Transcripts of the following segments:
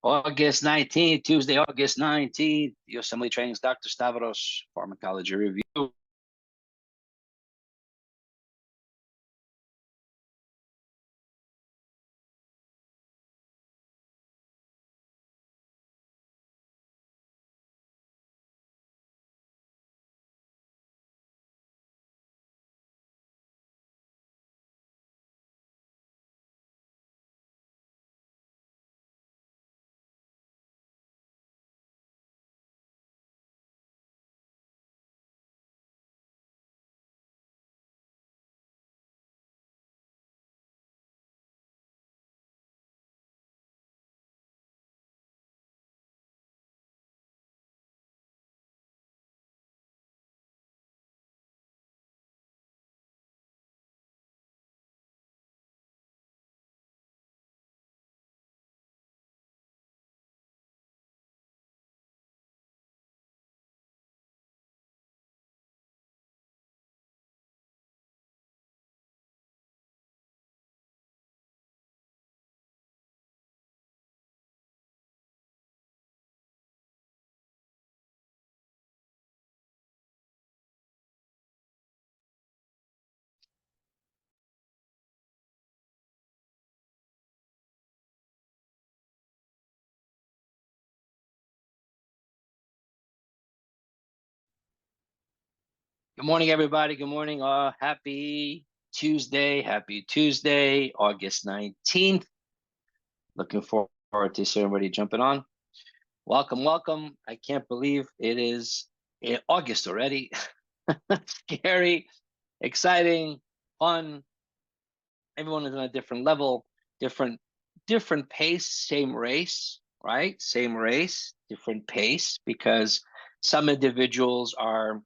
August 19th, Tuesday, August 19th, USMLE Trainings, Dr. Stavros, Pharmacology Review. Good morning, everybody. Good morning. Happy Tuesday, August 19th. Looking forward to seeing everybody jumping on. Welcome, welcome. I can't believe it is August already. Scary, exciting, fun. Everyone is on a different level, different pace, same race, right? Same race, different pace, because some individuals are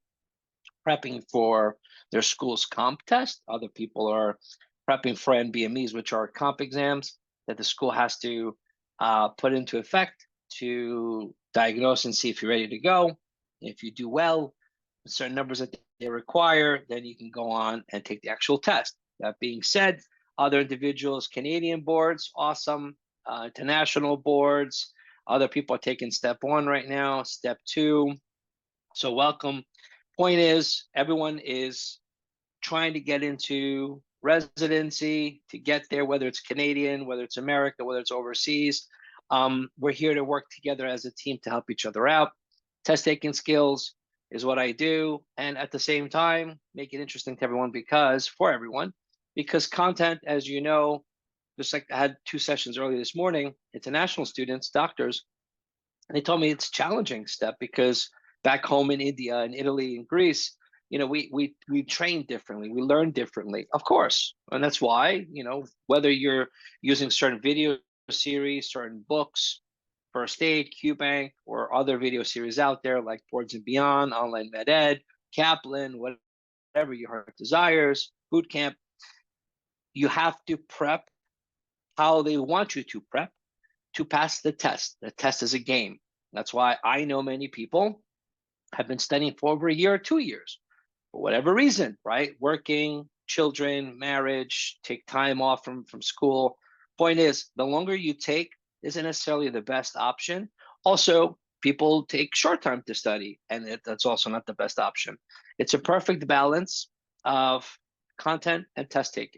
prepping for their school's comp test. Other people are prepping for NBMEs, which are comp exams that the school has to put into effect to diagnose and see if you're ready to go. If you do well, certain numbers that they require, then you can go on and take the actual test. That being said, other individuals, Canadian boards, awesome, international boards, other people are taking step 1 right now, step 2. So welcome. Point is, everyone is trying to get into residency, to get there, whether it's Canadian, whether it's America, whether it's overseas. We're here to work together as a team to help each other out. Test taking skills is what I do. And at the same time, make it interesting to everyone for everyone, because content, as you know, just like I had 2 sessions earlier this morning, international students, doctors, and they told me it's challenging, Step, because back home in India and Italy and Greece, we train differently, we learn differently, of course. And that's why, whether you're using certain video series, certain books, First Aid, QBank, or other video series out there like Boards and Beyond, Online Med Ed, Kaplan, whatever your heart desires, boot camp, you have to prep how they want you to prep to pass the test. The test is a game. That's why I know many people have been studying for over a year or 2 years, for whatever reason, right? Working, children, marriage, take time off from school. Point is, the longer you take isn't necessarily the best option. Also, people take short time to study, and that's also not the best option. It's a perfect balance of content and test taking.